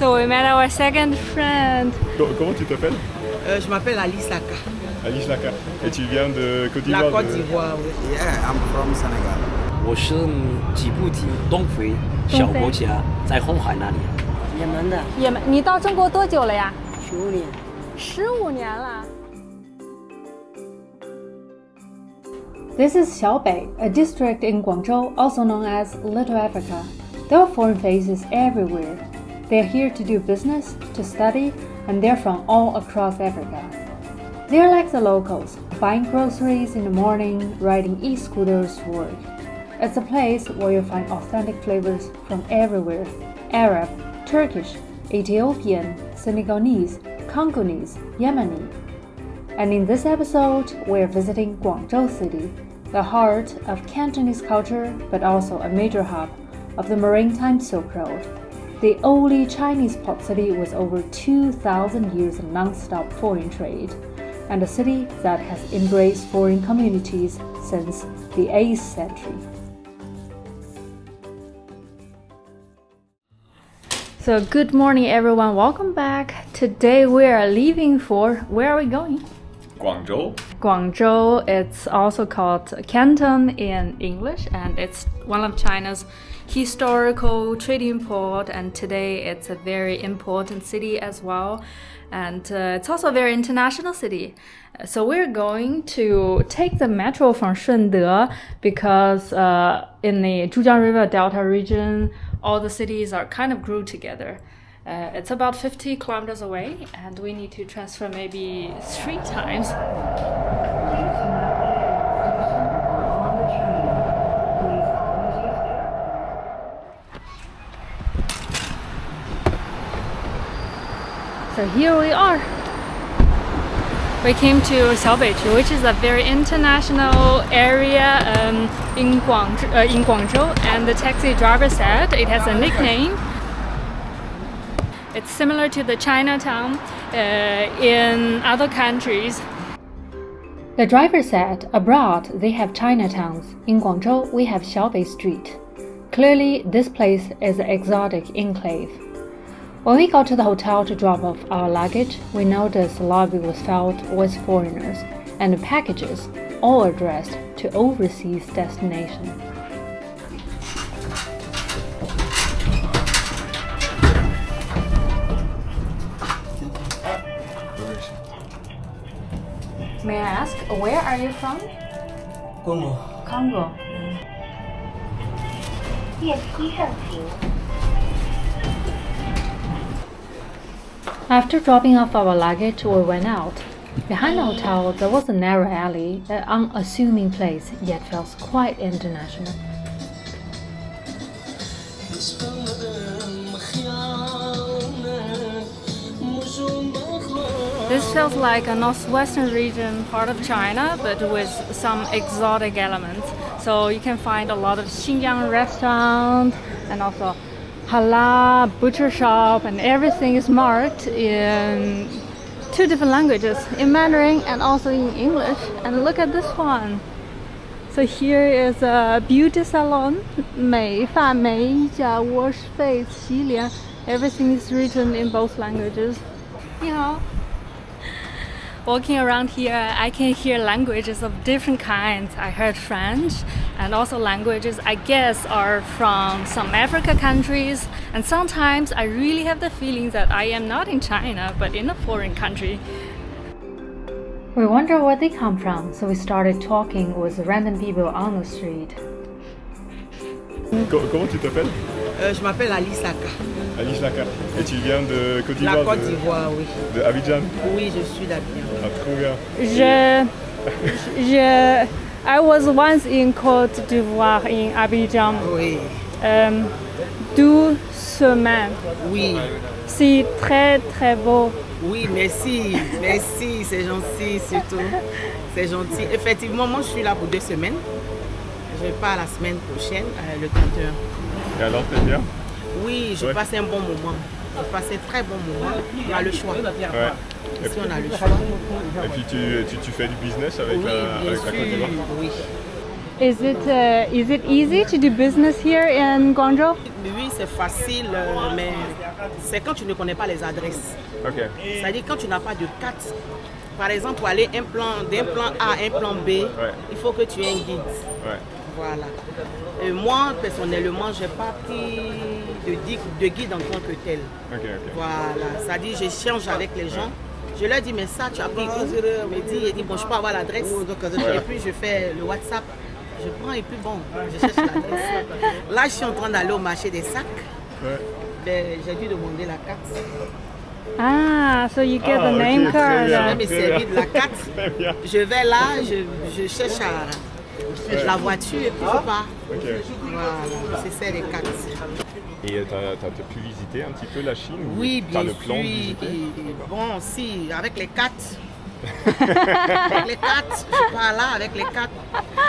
So we met our second friend. Comment tu t'appelles? Je m'appelle Alice Laka. Alice Laka. Et tu viens de Côte d'Ivoire? La Côte d'Ivoire, oui. Yeah, I'm from Senegal. 我是吉布提东非小国家，在红海那里。也门的。也门，你到中国多久了呀15年。15年了。This is Xiaobei, a district in Guangzhou, also known as Little Africa. There are foreign faces everywhere. They are here to do business, to study, and they're from all across Africa. They're like the locals, buying groceries in the morning, riding e-scooters to work. It's a place where you'll find authentic flavors from everywhere: Arab, Turkish, Ethiopian, Senegalese, Congolese, Yemeni. And in this episode, we're visiting Guangzhou City, the heart of Cantonese culture, but also a major hub of the maritime Silk Road. The only Chinese port city with over 2,000 years of non-stop foreign trade, and a city that has embraced foreign communities since the 8th century. So good morning everyone, welcome back. Today we are leaving for, where are we going? Guangzhou. Guangzhou, it's also called Canton in English, and it's one of China's historical trading port, and today it's a very important city as well, and it's also a very international city. So we're going to take the metro from Shunde because in the Zhujiang River Delta region, all the cities are kind of grew together. It's about 50 kilometers away, and we need to transfer maybe 3 times. So here we are. We came to Xiaobei, which is a very international area in Guangzhou, and the taxi driver said it has a nickname. It's similar to the Chinatown in other countries. The driver said abroad they have Chinatowns. In Guangzhou we have Xiaobei Street. Clearly this place is an exotic enclave. When we got to the hotel to drop off our luggage, we noticed the lobby was filled with foreigners and the packages all addressed to overseas destinations. May I ask, where are you from? Congo. Congo. After dropping off our luggage, we went out. Behind the hotel, there was a narrow alley, an unassuming place, yet felt quite international. This feels like a northwestern region part of China, but with some exotic elements. So you can find a lot of Xinjiang restaurants and also halal butcher shop, and everything is marked in 2 different languages, in Mandarin and also in English. And look at this one. So here is a beauty salon, 美发美甲 wash face 洗脸. Everything is written in both languages. 你好. Walking around here, I can hear languages of different kinds. I heard French, and also languages I guess are from some African countries. And sometimes I really have the feeling that I am not in China, but in a foreign country. We wonder where they come from, so we started talking with random people on the street. Comment tu t'appelles? Je m'appelle Alice Laka. Alice Laka. Et tu viens de Côte d'Ivoire? La Côte d'Ivoire, oui. De Abidjan? Oui, je suis d'Abidjan. Ah, trop bien. I was once in Côte d'Ivoire in Abidjan. Oui. 12 semaines. Oui. C'est très très beau. Oui, merci. Merci, c'est gentil surtout. C'est gentil. Effectivement, moi je suis là pour 2 semaines. Je pars la semaine prochaine, le 31. Et alors, t'aimes bien? Oui, je passe un bon moment. Je passe un très bon moment. On a le choix. Ouais. Ici, on a le choix. Et puis tu fais du business avec, oui, avec la Côte d'Ivoire? Oui. Is it easy to do business here in Guangzhou? Oui, c'est facile, mais c'est quand tu ne connais pas les adresses. Ok. C'est-à-dire quand tu n'as pas de carte. Par exemple, pour aller d'un plan A à un plan B, il faut que tu aies un guide. Ouais. Voilà. Et moi, personnellement, je n'ai pas pris de guide en tant que tel. Ok. Voilà. C'est-à-dire, j'échange avec les gens. Je leur dis, mais ça, tu as pris où? Il dit, bon, je peux avoir l'adresse. Et puis, je fais le WhatsApp. Je prends et puis bon, je cherche l'adresse. Là, je suis en train d'aller au marché des sacs. Ben, j'ai dû demander la carte. Ah, so you get the name card. Je vais me servir de la carte. Je vais là, je cherche la voiture et puis je pars. Voilà, c'est ça les cartes. Et tu as pu visiter un petit peu la Chine? Oui, bien sûr. Le plan de visiter? Bon, si, avec les cartes. Avec les cartes, je pars là avec les cartes.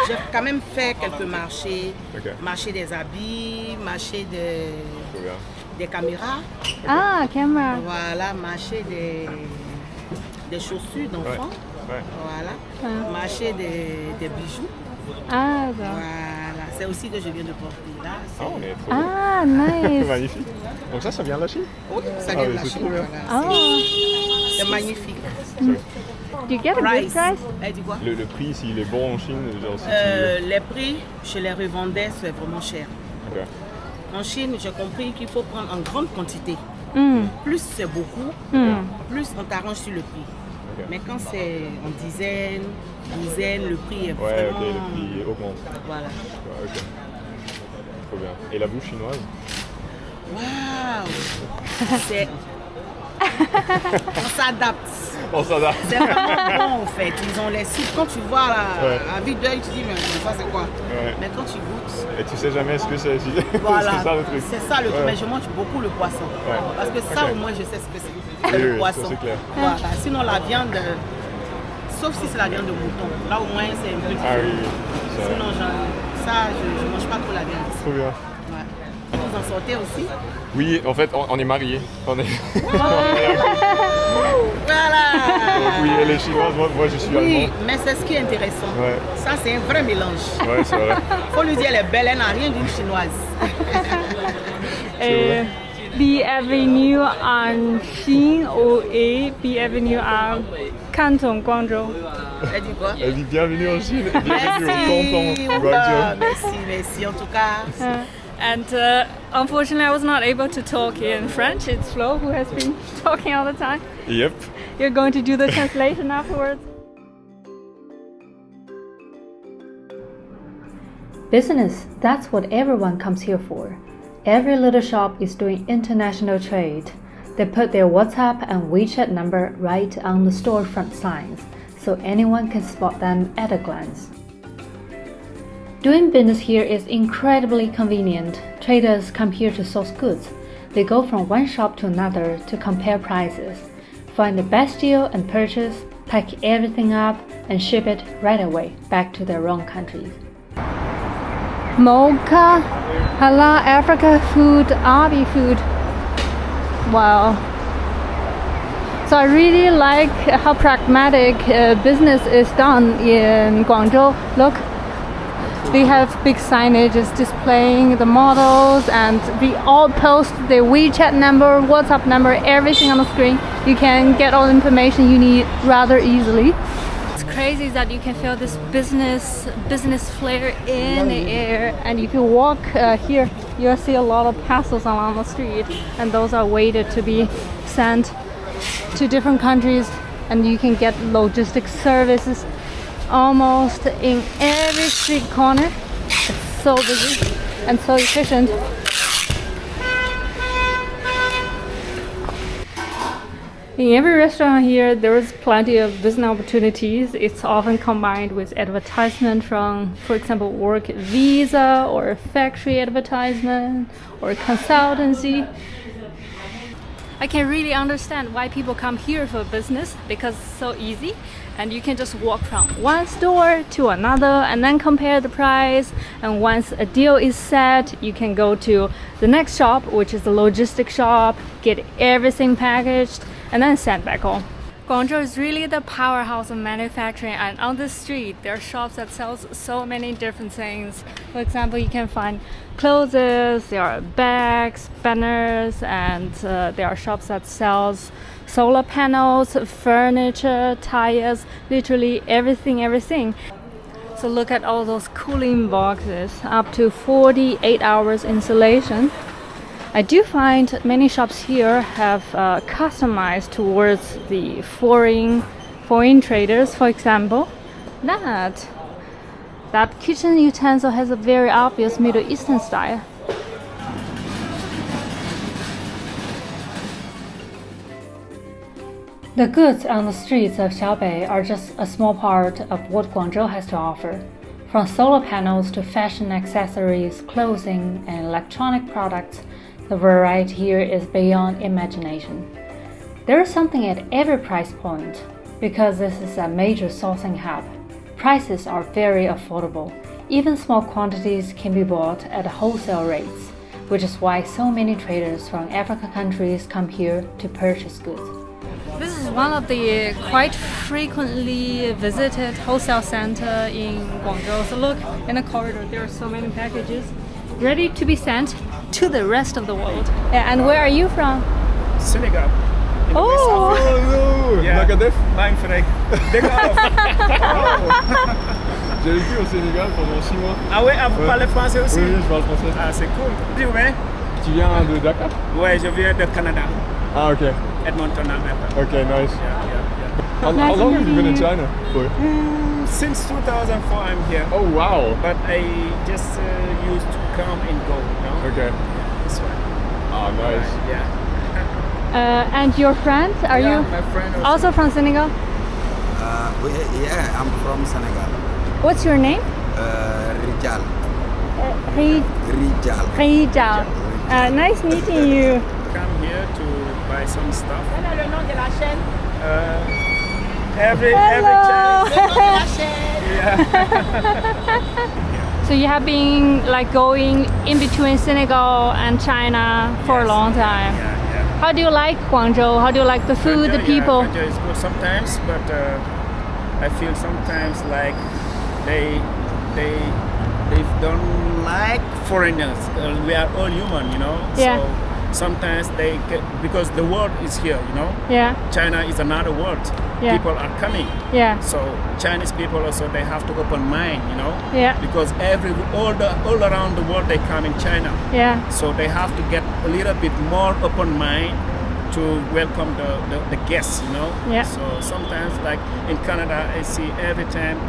J'ai quand même fait quelques marchés. Marché des habits, marché des caméras. Ah, caméra. Voilà, marché des chaussures d'enfants. Voilà. Marché des bijoux. Ah, ça. Voilà, c'est aussi que je viens de porter là. Ah, nice. Magnifique. Donc ça vient de la Chine? Oui, ça vient de la Chine. Voilà. C'est magnifique. Do you get a good price? Elle dit quoi? Le prix, s'il est bon en Chine, genre si les prix, je les revendais, c'est vraiment cher. Okay. En Chine, j'ai compris qu'il faut prendre en grande quantité. Plus c'est beaucoup, plus on t'arrange sur le prix. Okay. Mais quand c'est en dizaines, douzaines, le prix est vraiment... le prix augmente. Voilà. Ok. Trop bien. Et la bouffe chinoise? Waouh. C'est... On s'adapte. C'est vraiment bon en fait. Ils ont les soupes. Quand tu vois à vue d'œil, tu dis mais ça c'est quoi? Mais quand tu goûtes. Et tu sais jamais ce que c'est. Voilà. C'est ça le truc. C'est ça le truc. Mais je mange beaucoup le poisson. Parce que ça au moins je sais ce que c'est. Le poisson. C'est clair. Voilà. Sinon la viande, sauf si c'est la viande de mouton. Là au moins c'est un peu différent. Ah oui. Sinon je mange pas trop la viande. Trop bien. Vous en sortez aussi? Oui, en fait, on est mariés. Voilà. Donc oui, elle est chinoise, moi je suis allemand. Oui, mais c'est ce qui est intéressant. Ça, c'est un vrai mélange. Ouais, c'est vrai. Faut lui dire, elle est belle, elle n'a rien d'une chinoise. Bienvenue en Chine ou bienvenue à Canton, Guangzhou. Elle dit quoi? Elle dit bienvenue en Chine et bienvenue au Canton. Merci en tout cas. And unfortunately, I was not able to talk in French. It's Flo who has been talking all the time. Yep. You're going to do the translation afterwards. Business, that's what everyone comes here for. Every little shop is doing international trade. They put their WhatsApp and WeChat number right on the storefront signs, so anyone can spot them at a glance. Doing business here is incredibly convenient. Traders come here to source goods. They go from one shop to another to compare prices, find the best deal and purchase, pack everything up and ship it right away back to their own countries. Mocha, halal Africa food, Abi food. Wow. So I really like how pragmatic business is done in Guangzhou. Look. They have big signages displaying the models, and we all post their WeChat number, WhatsApp number, everything on the screen. You can get all the information you need rather easily. It's crazy that you can feel this business flair in the air, and if you walk here, you'll see a lot of parcels along the street, and those are waited to be sent to different countries, and you can get logistic services almost in every street corner. It's so busy and so efficient. In every restaurant here, there is plenty of business opportunities. It's often combined with advertisement from, for example, work visa or factory advertisement or consultancy. I can really understand why people come here for business because it's so easy and you can just walk from one store to another and then compare the price, and once a deal is set you can go to the next shop, which is the logistic shop, get everything packaged and then sent back home. Guangzhou is really the powerhouse of manufacturing, and on the street there are shops that sells so many different things. For example, you can find clothes, there are bags, banners, and there are shops that sells solar panels, furniture, tires, literally everything. So look at all those cooling boxes, up to 48 hours insulation. I do find many shops here have customized towards the foreign traders. For example, that kitchen utensil has a very obvious Middle Eastern style. The goods on the streets of Xiaobei are just a small part of what Guangzhou has to offer. From solar panels to fashion accessories, clothing, and electronic products, the variety here is beyond imagination. There is something at every price point because this is a major sourcing hub. Prices are very affordable. Even small quantities can be bought at wholesale rates, which is why so many traders from African countries come here to purchase goods. This is one of the quite frequently visited wholesale center in Guangzhou. So look, in the corridor there are so many packages ready to be sent to the rest of the world. Yeah, and where are you from? Senegal. Oh! Oh, Yeah. Magadef. Mijn vrij. J'ai vécu au Sénégal pendant 6 mois. Ah ouais, ah, vous parlez français aussi? Oui, je parle français. Ah, c'est cool. Tu viens? Tu viens de Dakar? Ouais, je viens de Canada. Ah, ok. Edmonton, Alberta. Okay, nice. Yeah. How Nice long to have you been in meet you. China for? Since 2004 I'm here. Oh, wow. But I just used to come and go, you know? Okay. This one. Ah, nice. Yeah. And your friend, are you My friend also from Senegal? yeah, I'm from Senegal. What's your name? Rijal. Rijal. Rijal. Nice meeting you. Come here to buy some stuff. Every chance. Yeah. So you have been like going in between Senegal and China for a long time. Yeah. How do you like Guangzhou? How do you like the food, the people? Guangzhou is good sometimes, but I feel sometimes like they don't like foreigners. We are all human, you know. Yeah. So sometimes they get, because the world is here, you know. Yeah. China is another world. Yeah. People are coming. Yeah. So Chinese people also they have to open mind, you know. Yeah. Because all around the world they come in China. Yeah. So they have to get a little bit more open mind to welcome the guests, you know. Yeah. So sometimes like in Canada I see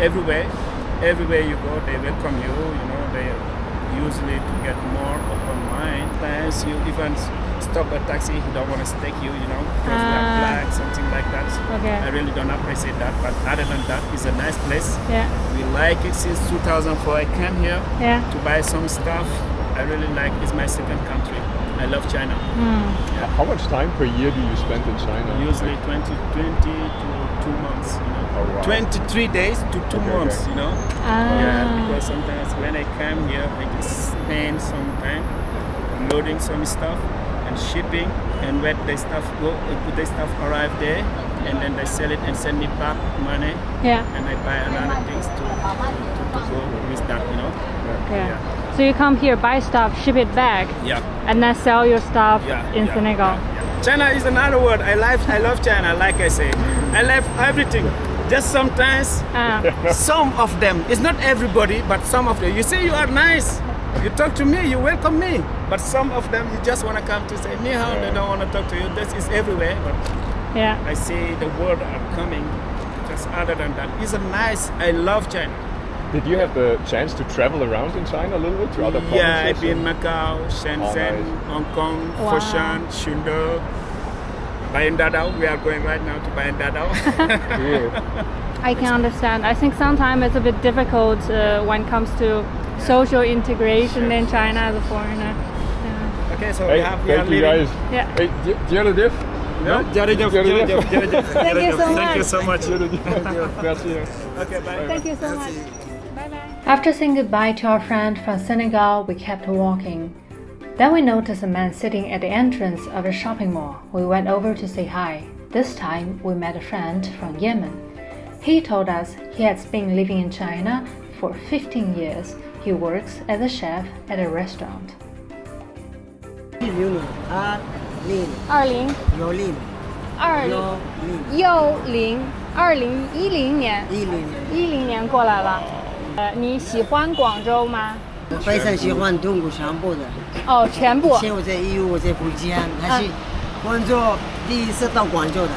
everywhere you go they welcome you, you know, they usually to get more open mind. Sometimes you even stop a taxi, he don't want to stake you, you know, because they are black, something like that. Okay. I really don't appreciate that, but other than that, it's a nice place. Yeah. We like it since 2004. I came here Yeah. to buy some stuff. I really like it's my second country. I love China. How much time per year do you spend in China? Usually 20 to 2 months, you know. Oh, wow. 23 days to 2 months, okay. you know. Yeah, because sometimes when I come here, I just spend some time loading some stuff and shipping, and when the stuff arrive there, and then they sell it and send me back money, Yeah. and I buy another things to go with that, you know. Yeah. So you come here, buy stuff, ship it back, Yeah. and then sell your stuff in Senegal. Yeah. China is another word. I love China, like I say. I love everything. Just sometimes, some of them, it's not everybody, but some of them. You say you are nice, you talk to me, you welcome me. But some of them, you just want to come to say, ni hao, they don't want to talk to you. This is everywhere. But Yeah. I see the world are coming. Just other than that, it's a nice, I love China. Did you have the chance to travel around in China a little bit to other provinces? Yeah, I've been Macau, Shenzhen, nice. Hong Kong, Wow. Foshan, Shundong, Bayan Dadao. We are going right now to Bayan Dadao. Cool. I can understand. I think sometimes it's a bit difficult when it comes to social integration in China as a foreigner. Yeah. Okay, so Hey, we are thank you leaving. guys. Yeah. Hey, Dieu diff? No? Jaredov. Thank you so Thank you much. so much. Merci. Okay, bye. Thank you so much. Bye bye. After saying goodbye to our friend from Senegal, we kept walking. Then we noticed a man sitting at the entrance of a shopping mall. We went over to say hi. This time we met a friend from Yemen. He told us he has been living in China for 15 years. He works as a chef at a restaurant. 2010年过来了。你喜欢广州吗？非常喜欢中国全部的。哦，全部。以前我在义乌，我在福建，还是广州第一次到广州的。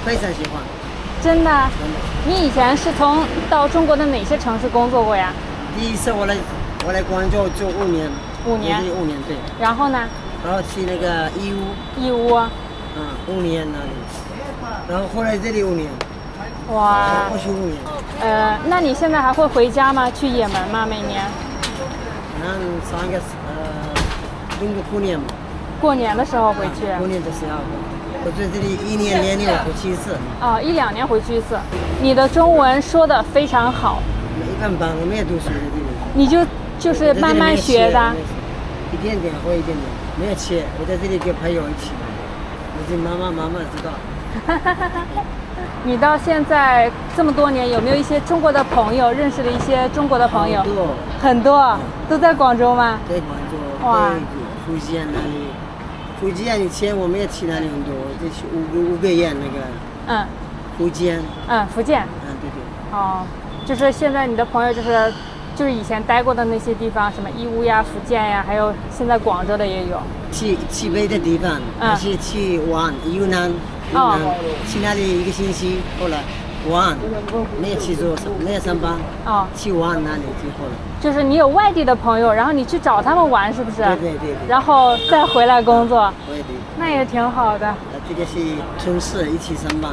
非常喜欢。真的？你以前是到中国的哪些城市工作过呀？第一次我来广州就5年。5年对。然后呢？然后去那个义乌。义乌。5年那里。然后后来这里5年。哇。过去5年。那你现在还会回家吗？去也门吗？每年？上个中国过年嘛。过年的时候回去。过年的时候。我在这里1年2年回去一次。1-2年回去一次。你的中文说得非常好。一般般，我没有读书的这里。你就是慢慢学的。一点点会一点点，没有切。我在这里跟朋友一起，我是慢慢知道。你到现在这么多年，有没有一些中国的朋友？认识了一些中国的朋友？很多，都在广州吗？在广州。哇。福建那里。福建以前我们也去那里很多，就去五个县那个。福建。福建。对。哦，就是现在你的朋友就是以前待过的那些地方，什么义乌呀、福建呀，还有现在广州的也有。去别的地方，还是去玩云南，去那里1个星期，后来玩，没有去做，没有上班，去玩那里最后了。就是你有外地的朋友，然后你去找他们玩，是不是？对。然后再回来工作。对。那也挺好的。这个是同事一起上班。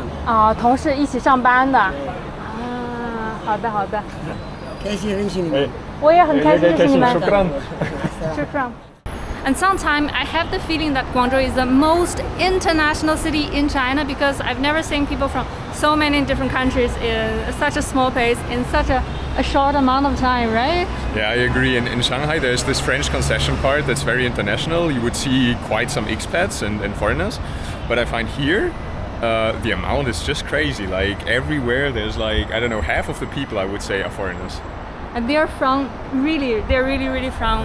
同事一起上班的。好的。开心认识你们。我也很开心认识你们。شكرا. And sometimes I have the feeling that Guangzhou is the most international city in China because I've never seen people from so many different countries in such a small place in such a short amount of time, right? Yeah, I agree. In Shanghai, there's this French concession part that's very international. You would see quite some expats and foreigners. But I find here, the amount is just crazy. Like everywhere, there's like, I don't know, half of the people I would say are foreigners. And they're really from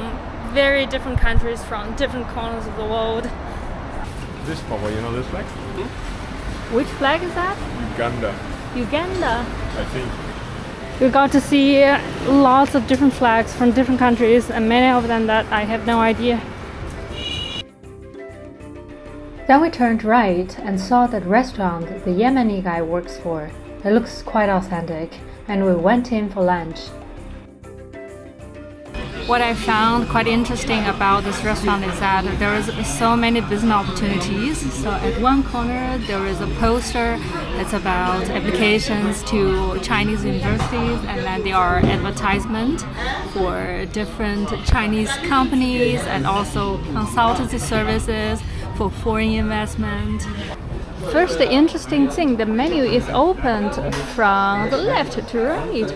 very different countries, from different corners of the world. This power, you know this flag? Which flag is that? Uganda. I think. We got to see lots of different flags from different countries, and many of them that I have no idea. Then we turned right and saw that restaurant the Yemeni guy works for. It looks quite authentic, and we went in for lunch. What I found quite interesting about this restaurant is that there is so many business opportunities. So at one corner there is a poster that's about applications to Chinese universities, and then there are advertisements for different Chinese companies and also consultancy services for foreign investment. First, the interesting thing, the menu is opened from the left to right.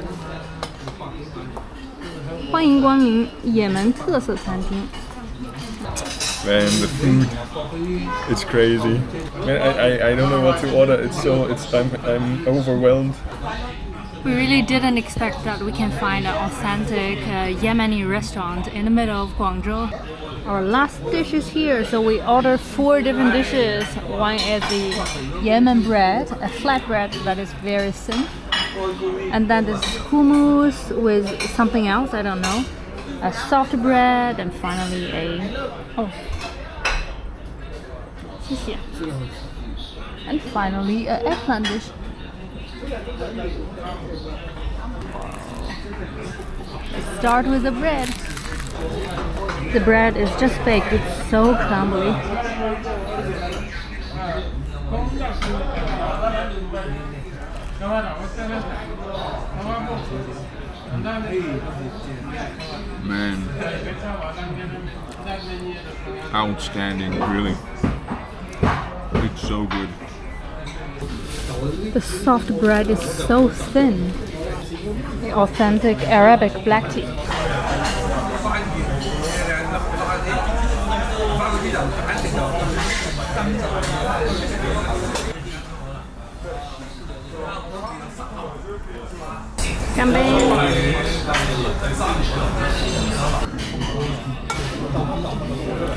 欢迎光临也门特色餐厅。 Man, the food, it's crazy. Man, I don't know what to order. I'm overwhelmed. We really didn't expect that we can find an authentic Yemeni restaurant in the middle of Guangzhou. Our last dish is here, so we ordered 4 different dishes. One is the Yemen bread, a flat bread that is very thin. And then this hummus with something else, I don't know. A soft bread, and finally and finally an eggplant dish. Let's start with the bread. The bread is just baked, it's so crumbly. Man, outstanding, really. It's so good. The soft bread is so thin. The authentic Arabic black tea.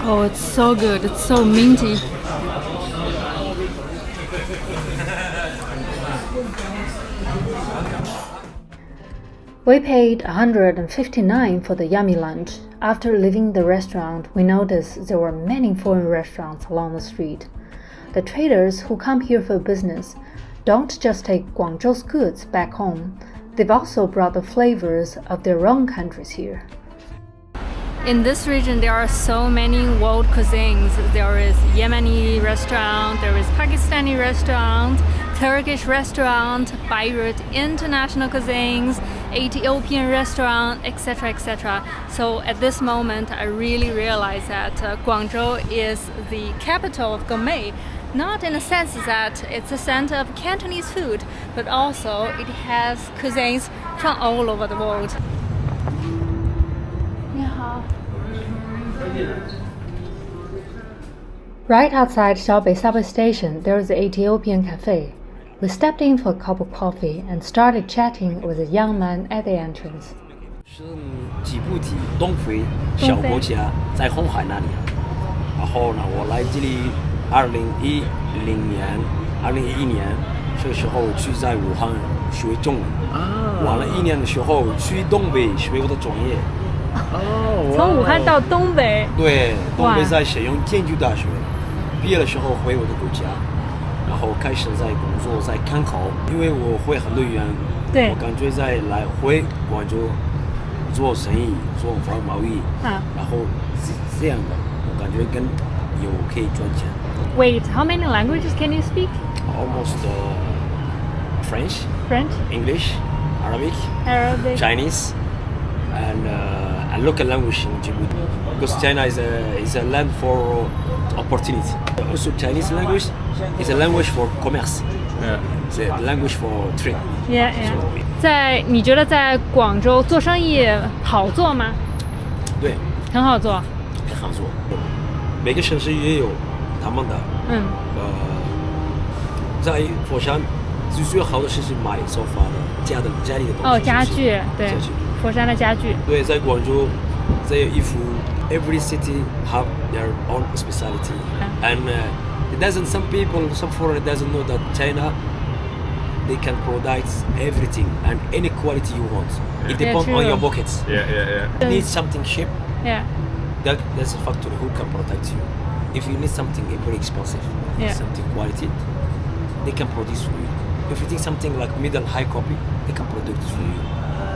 Oh, it's so good. It's so minty. We paid $159 for the yummy lunch. After leaving the restaurant, we noticed there were many foreign restaurants along the street. The traders who come here for business don't just take Guangzhou's goods back home. They've also brought the flavors of their own countries here. In this region, there are so many world cuisines. There is Yemeni restaurant, there is Pakistani restaurant, Turkish restaurant, Beirut international cuisines, Ethiopian restaurant, etc., etc. So at this moment, I really realize that Guangzhou is the capital of gourmet. Not in the sense that it's a center of Cantonese food, but also it has cuisines from all over the world. Right outside Xiaobei subway station, there is the Ethiopian cafe. We stepped in for a cup of coffee and started chatting with a young man at the entrance. 是吉布提东非小国家，在红海那里。然后呢，我来这里2011年，这个时候去在武汉学中文。完了1年的时候去东北学我的专业。从武汉到东北。对，东北在沈阳建筑大学。毕业的时候回我的国家，然后开始在工作，在看考，因为我会很多语言，我感觉在回广州做生意，做贸易，然后这样的，我感觉更有可以赚钱。Wait, how many languages can you speak? Almost French, English, Arabic, Chinese, and local language in Djibouti. Because China is a land for opportunity. Also, Chinese language is a language for commerce. It's a language for trade. Yeah. 你觉得在广州做生意好做吗？对，很好做。很好做。每个城市也有他们的。在佛山最好的是买沙发的家里的东西。家具，对。佛山的家具。对，在广州，这衣服。Every city have their own specialty, and some foreigner doesn't know that China, they can produce everything and any quality you want. It depends on your pockets. You need something cheap. There's a factory who can protect you. If you need something very expensive, something quality, they can produce for you. If you think something like middle high copy, they can produce for you.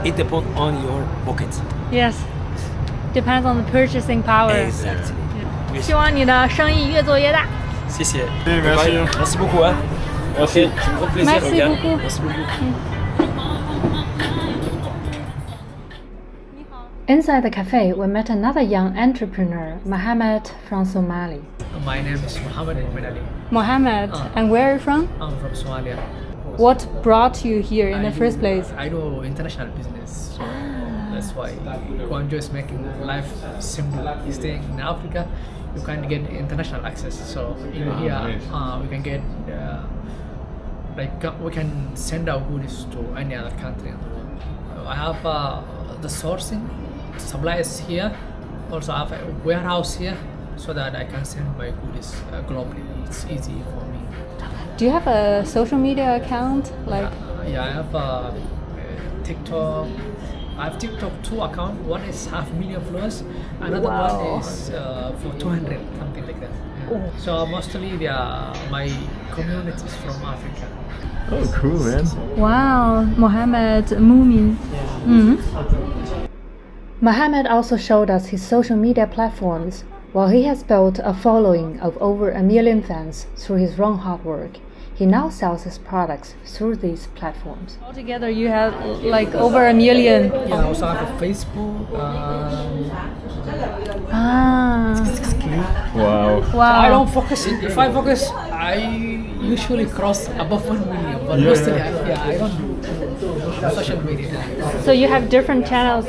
It depends on your pocket. Yes. Depends on the purchasing power. Exactly. 希望你的生意越做越大。谢谢。Merci beaucoup. Merci beaucoup. Inside the cafe, we met another young entrepreneur, Mohammed from Somalia. My name is Mohammed Ali. Mohammed, and where are you from? I'm from Somalia. What brought you here in the first place? I do international business, so that's why Guangzhou is making life simple. Staying in Africa, you can get international access. So in here, we can get we can send our goods to any other country in the world. I have the sourcing supplies here. Also, I have a warehouse here, so that I can send my goods globally. It's easy for me. Do you have a social media account? I have TikTok. I have TikTok 2 account. One is 500,000 followers. Another one is for 200, something like that. Yeah. So mostly my community is from Africa. Oh, cool, man. Wow, Mohammed Mumin. Mohammed also showed us his social media platforms. While he has built a following of over 1 million fans through his own hard work, he now sells his products through these platforms. Altogether, you have like over 1 million. Yeah, I also have a Facebook. Wow. Wow. I don't focus. If I focus, I usually cross above 1 million. But mostly, I don't do social media. So you have different channels,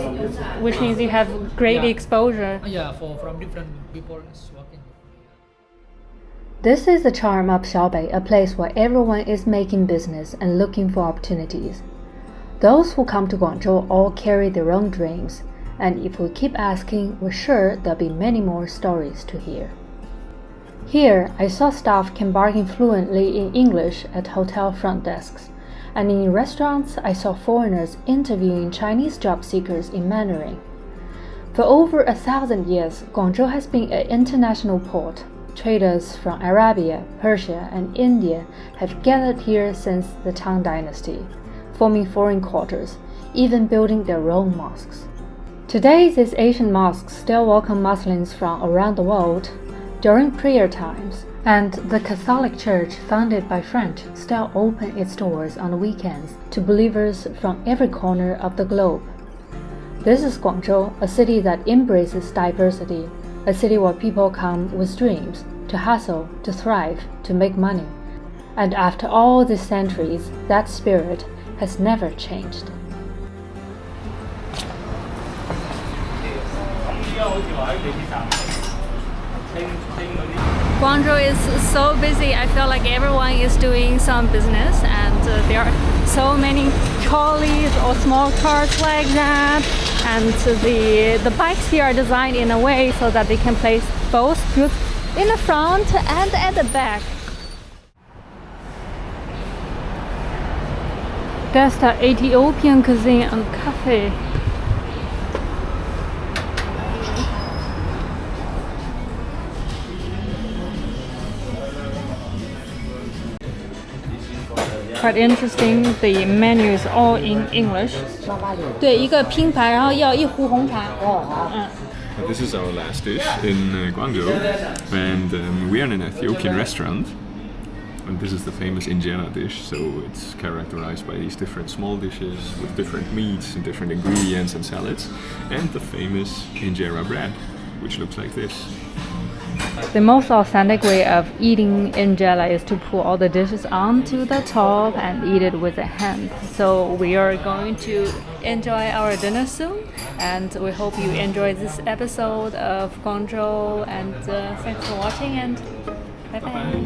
which means you have great exposure. Yeah, from different people working. This is the charm of Xiaobei, a place where everyone is making business and looking for opportunities. Those who come to Guangzhou all carry their own dreams, and if we keep asking, we're sure there'll be many more stories to hear. Here, I saw staff can bargain fluently in English at hotel front desks, and in restaurants, I saw foreigners interviewing Chinese job seekers in Mandarin. For over 1,000 years, Guangzhou has been an international port. Traders from Arabia, Persia, and India have gathered here since the Tang Dynasty, forming foreign quarters, even building their own mosques. Today, these Asian mosques still welcome Muslims from around the world during prayer times, and the Catholic Church, founded by French, still open its doors on the weekends to believers from every corner of the globe. This is Guangzhou, a city that embraces diversity, a city where people come with dreams, to hustle, to thrive, to make money. And after all these centuries, that spirit has never changed. Guangzhou is so busy. I feel like everyone is doing some business, and there are so many trolleys or small carts like that. And the bikes here are designed in a way so that they can place both goods in the front and at the back. There's the Ethiopian cuisine and cafe. Quite interesting, the menu is all in English. 对，一个拼盘，然后要一壶红茶。This is our last dish in Guangzhou, and we are in an Ethiopian restaurant. And this is the famous injera dish, so it's characterized by these different small dishes with different meats and different ingredients and salads, and the famous injera bread, which looks like this. The most authentic way of eating injera is to put all the dishes onto the top and eat it with a hand. So we are going to enjoy our dinner soon, and we hope you enjoy this episode of Guangzhou, and thanks for watching, and bye bye.